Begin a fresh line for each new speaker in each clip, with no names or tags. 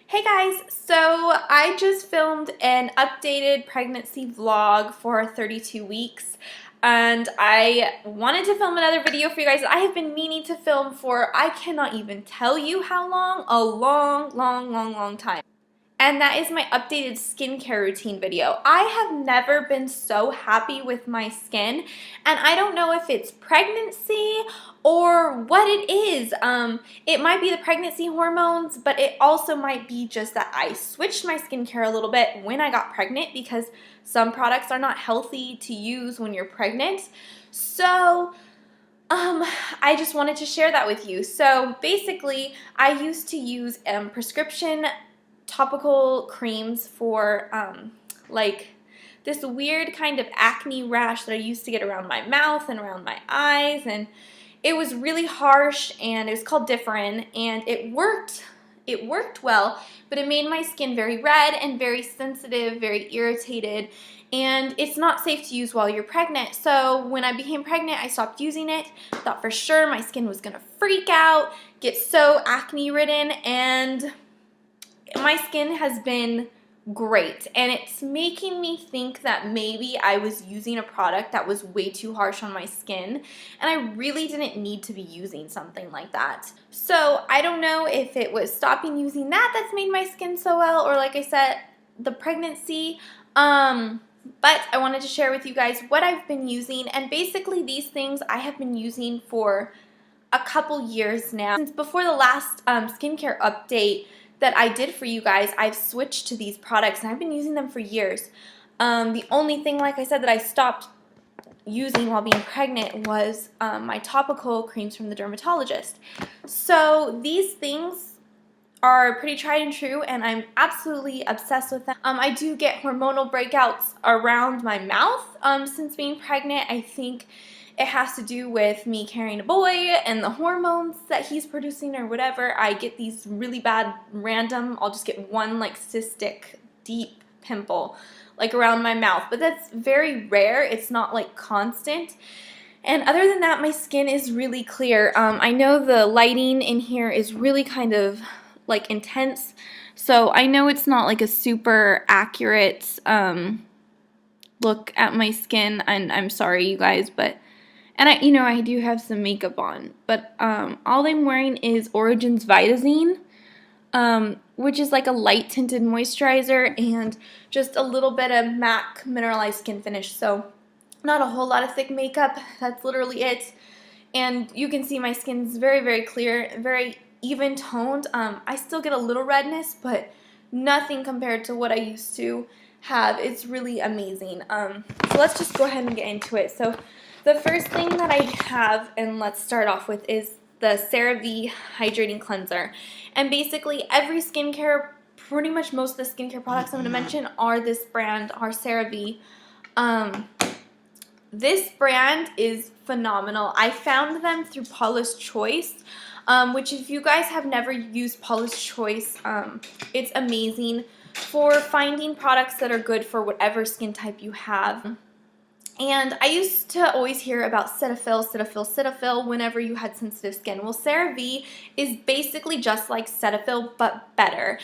Hey guys, so I just filmed an updated pregnancy vlog for 32 weeks and I wanted to film another video for you guys that I have been meaning to film for I cannot even tell you how long, a long time. And that is my updated skincare routine video. I have never been so happy with my skin, and I don't know if it's pregnancy or what it is. It might be the pregnancy hormones, but it also might be just that I switched my skincare a little bit when I got pregnant because some products are not healthy to use when you're pregnant. So I just wanted to share that with you. So basically, I used to use prescription topical creams for like this weird kind of acne rash that I used to get around my mouth and around my eyes, and it was really harsh, and it was called Differin, and it worked well, but it made my skin very red and very sensitive, very irritated, and it's not safe to use while you're pregnant. So when I became pregnant, I stopped using it. Thought for sure my skin was gonna freak out, get so acne ridden, and my skin has been great, and it's making me think that maybe I was using a product that was way too harsh on my skin, and I really didn't need to be using something like that. So I don't know if it was stopping using that that's made my skin so well, or like I said, the pregnancy. But I wanted to share with you guys what I've been using, and basically these things I have been using for a couple years now. Since before the last skincare update that I did for you guys, I've switched to these products and I've been using them for years. The only thing, like I said, that I stopped using while being pregnant was my topical creams from the dermatologist. So these things are pretty tried and true, and I'm absolutely obsessed with them. I do get hormonal breakouts around my mouth since being pregnant. I think it has to do with me carrying a boy and the hormones that he's producing or whatever. I get these really bad random, I'll just get one like cystic deep pimple like around my mouth, but that's very rare. It's not like constant. And other than that, my skin is really clear. I know the lighting in here is really kind of like intense, so I know it's not like a super accurate look at my skin, and I'm sorry you guys, but I do have some makeup on, but all I'm wearing is Origin's Vitazine, which is like a light tinted moisturizer and just a little bit of MAC mineralized skin finish. So not a whole lot of thick makeup. That's literally it. And you can see my skin's very clear, very even toned. I still get a little redness, but nothing compared to what I used to have. It's really amazing. So let's just go ahead and get into it. So the first thing that I have, and let's start off with, is the Cerave Hydrating Cleanser. And basically every skincare, pretty much most of the skincare products I'm going to mention are this brand, are Cerave. This brand is phenomenal. I found them through Paula's Choice, which if you guys have never used Paula's Choice, it's amazing for finding products that are good for whatever skin type you have. And I used to always hear about Cetaphil whenever you had sensitive skin. Well, CeraVe is basically just like Cetaphil, but better.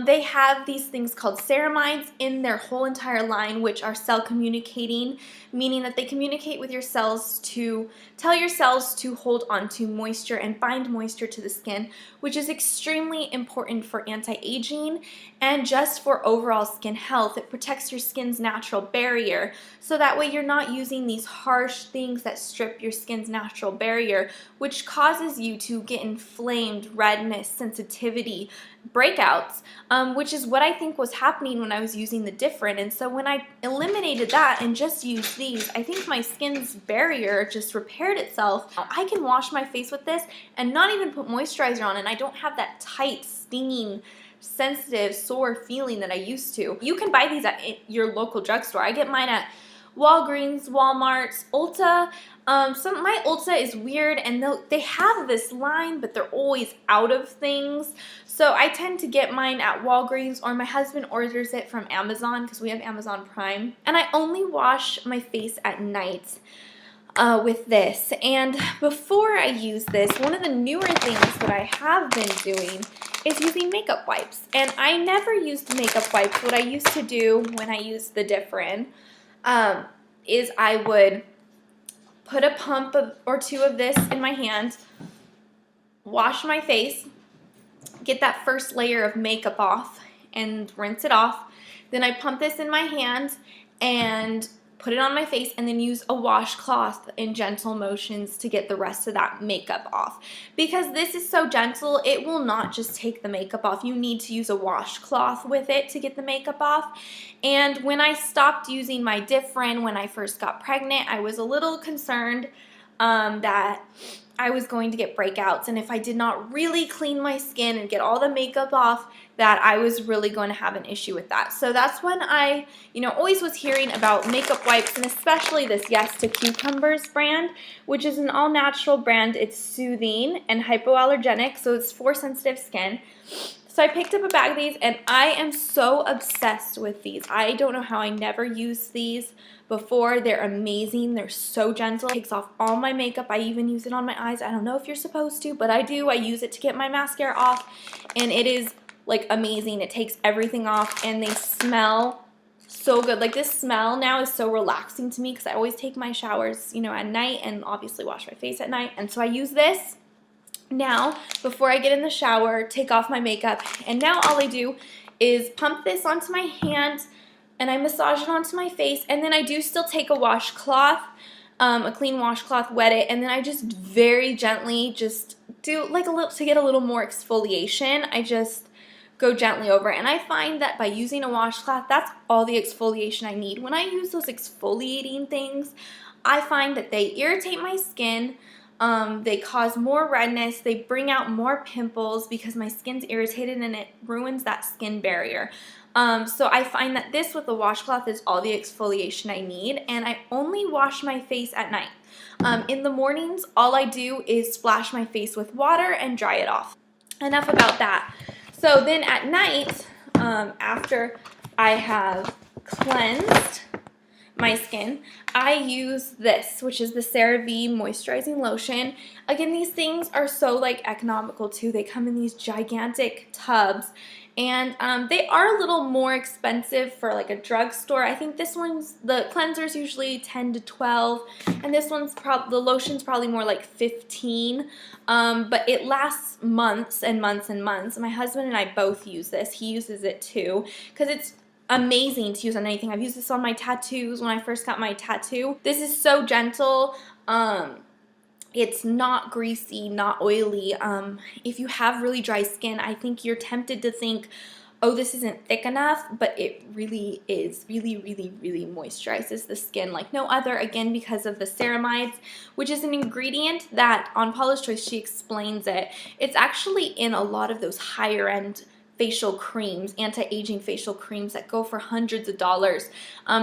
They have these things called ceramides in their whole entire line, which are cell communicating, meaning that they communicate with your cells to tell your cells to hold on to moisture and bind moisture to the skin, which is extremely important for anti-aging and just for overall skin health. It protects your skin's natural barrier, so that way you're not using these harsh things that strip your skin's natural barrier, which causes you to get inflamed, redness, sensitivity, breakouts, which is what I think was happening when I was using the Differin. And so when I eliminated that and just used these, I think my skin's barrier just repaired itself. I can wash my face with this and not even put moisturizer on, and I don't have that tight, stinging, sensitive, sore feeling that I used to. You can buy these at your local drugstore. I get mine at Walgreens, Walmart, Ulta. My Ulta is weird, and they have this line, but they're always out of things. So I tend to get mine at Walgreens, or my husband orders it from Amazon because we have Amazon Prime. And I only wash my face at night with this. And before I use this, one of the newer things that I have been doing is using makeup wipes. And I never used makeup wipes. What I used to do when I used the Differin is I would put a pump or two of this in my hand, wash my face, get that first layer of makeup off, and rinse it off. Then I pump this in my hand and put it on my face, and then use a washcloth in gentle motions to get the rest of that makeup off. Because this is so gentle, it will not just take the makeup off. You need to use a washcloth with it to get the makeup off. And when I stopped using my Differin when I first got pregnant, I was a little concerned that I was going to get breakouts, and if I did not really clean my skin and get all the makeup off, that I was really going to have an issue with that. So that's when I, always was hearing about makeup wipes, and especially this Yes to Cucumbers brand, which is an all-natural brand. It's soothing and hypoallergenic, so it's for sensitive skin. So I picked up a bag of these, and I am so obsessed with these. I don't know how I never used these before. They're amazing. They're so gentle. It takes off all my makeup. I even use it on my eyes. I don't know if you're supposed to, but I do. I use it to get my mascara off, and it is like amazing. It takes everything off, and they smell so good. Like, this smell now is so relaxing to me because I always take my showers, at night, and obviously wash my face at night. And so I use this now before I get in the shower, take off my makeup, and now all I do is pump this onto my hand and I massage it onto my face, and then I do still take a washcloth, a clean washcloth, wet it, and then I just very gently just do like a little, to get a little more exfoliation, I just go gently over it. And I find that by using a washcloth, that's all the exfoliation I need. When I use those exfoliating things, I find that they irritate my skin. They cause more redness, they bring out more pimples because my skin's irritated, and it ruins that skin barrier. So I find that this with the washcloth is all the exfoliation I need, and I only wash my face at night. In the mornings, all I do is splash my face with water and dry it off. Enough about that. So then at night, after I have cleansed my skin, I use this, which is the Cerave Moisturizing Lotion. Again, these things are so economical too. They come in these gigantic tubs, and they are a little more expensive for a drugstore. I think this one's, the cleanser's usually 10 to 12, and this one's the lotion's probably more like 15, but it lasts months and months and months. My husband and I both use this. He uses it too because it's amazing to use on anything. I've used this on my tattoos when I first got my tattoo. This is so gentle. It's not greasy, not oily. If you have really dry skin, I think you're tempted to think, oh, this isn't thick enough, but it really is. Really, really, really moisturizes the skin like no other, again, because of the ceramides, which is an ingredient that on Paula's Choice, she explains it. It's actually in a lot of those higher end facial creams, anti-aging facial creams that go for hundreds of dollars.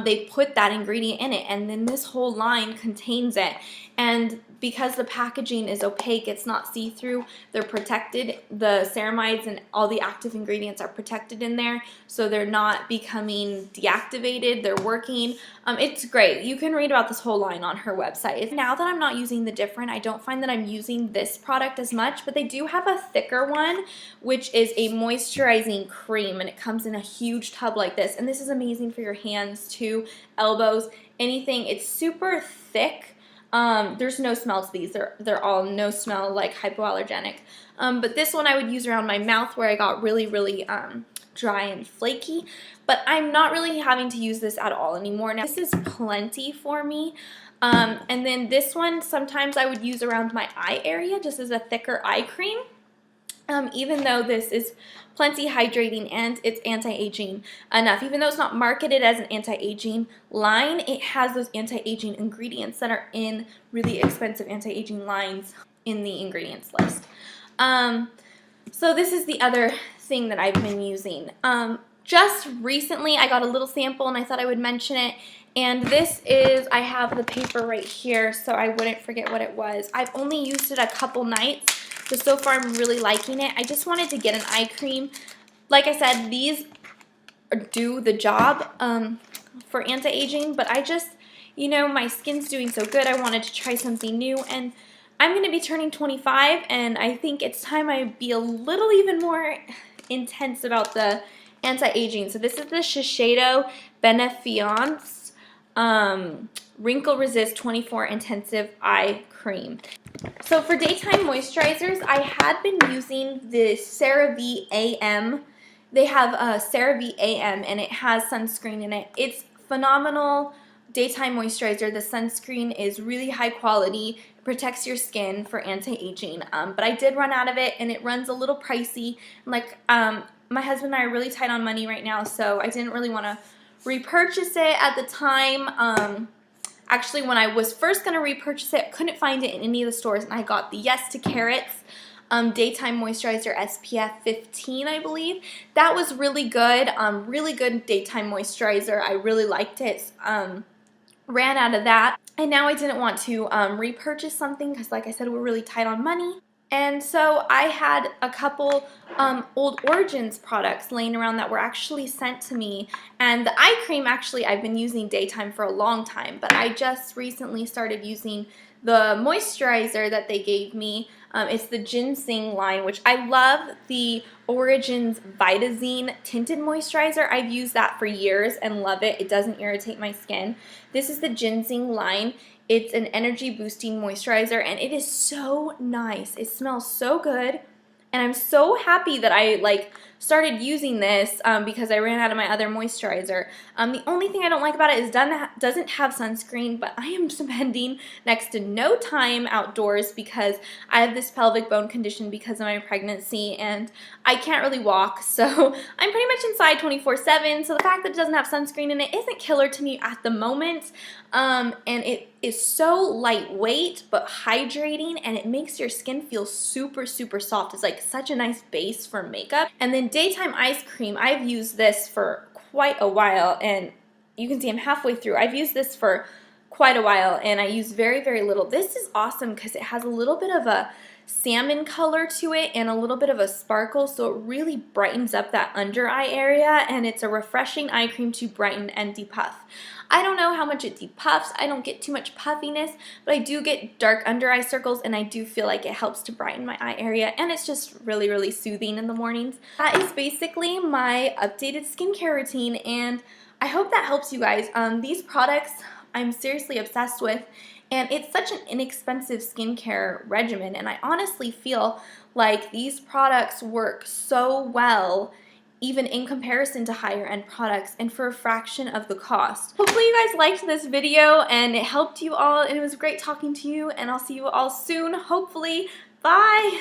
They put that ingredient in it, and then this whole line contains it. And because the packaging is opaque, it's not see-through, they're protected. The ceramides and all the active ingredients are protected in there, so they're not becoming deactivated, they're working. It's great. You can read about this whole line on her website. Now that I'm not using the Differin, I don't find that I'm using this product as much, but they do have a thicker one, which is a moisturizing cream, and it comes in a huge tub like this. And this is amazing for your hands too, elbows, anything. It's super thick. There's no smell to these. They're all no smell, hypoallergenic. But this one I would use around my mouth where I got really, really dry and flaky. But I'm not really having to use this at all anymore. Now, this is plenty for me. And then this one, sometimes I would use around my eye area just as a thicker eye cream. Even though this is plenty hydrating and it's anti-aging enough. Even though it's not marketed as an anti-aging line, it has those anti-aging ingredients that are in really expensive anti-aging lines in the ingredients list. So this is the other thing that I've been using. Just recently I got a little sample and I thought I would mention it. And this is, I have the paper right here so I wouldn't forget what it was. I've only used it a couple nights. So far I'm really liking it. I just wanted to get an eye cream. Like I said, these do the job for anti-aging, but I just, my skin's doing so good. I wanted to try something new, and I'm going to be turning 25, and I think it's time I be a little even more intense about the anti-aging. So this is the Shiseido Benefiance Wrinkle Resist 24 Intensive Eye Cream. So for daytime moisturizers, I had been using the Cerave AM. They have a Cerave AM, and it has sunscreen in it. It's phenomenal daytime moisturizer. The sunscreen is really high quality. It protects your skin for anti-aging. But I did run out of it, and it runs a little pricey. Like my husband and I are really tight on money right now, so I didn't really want to repurchase it at the time. Actually, when I was first going to repurchase it, I couldn't find it in any of the stores, and I got the Yes to Carrots Daytime Moisturizer SPF 15, I believe. That was really good daytime moisturizer. I really liked it. Ran out of that, and now I didn't want to repurchase something because, like I said, we're really tight on money. And so I had a couple Old Origins products laying around that were actually sent to me. And the eye cream, actually, I've been using daytime for a long time, but I just recently started using the moisturizer that they gave me. It's the ginseng line, which I love the Origins Vitazine Tinted Moisturizer. I've used that for years and love it. It doesn't irritate my skin. This is the ginseng line. It's an energy boosting moisturizer, and it is so nice. It smells so good, and I'm so happy that I started using this because I ran out of my other moisturizer. The only thing I don't like about it is it doesn't have sunscreen, but I am spending next to no time outdoors because I have this pelvic bone condition because of my pregnancy, and I can't really walk, so I'm pretty much inside 24/7, so the fact that it doesn't have sunscreen in it isn't killer to me at the moment. And it is so lightweight but hydrating, and it makes your skin feel super, super soft. It's like such a nice base for makeup. And then daytime ice cream, I've used this for quite a while, and you can see I'm halfway through. I've used this for quite a while, and I use very, very little. This is awesome because it has a little bit of a salmon color to it and a little bit of a sparkle, so it really brightens up that under eye area, and it's a refreshing eye cream to brighten and depuff. I don't know how much it depuffs. I don't get too much puffiness, but I do get dark under eye circles, and I do feel like it helps to brighten my eye area, and it's just really, really soothing in the mornings. That is basically my updated skincare routine, and I hope that helps you guys. These products I'm seriously obsessed with, and it's such an inexpensive skincare regimen, and I honestly feel like these products work so well even in comparison to higher end products and for a fraction of the cost. Hopefully you guys liked this video and it helped you all, and it was great talking to you, and I'll see you all soon, hopefully. Bye!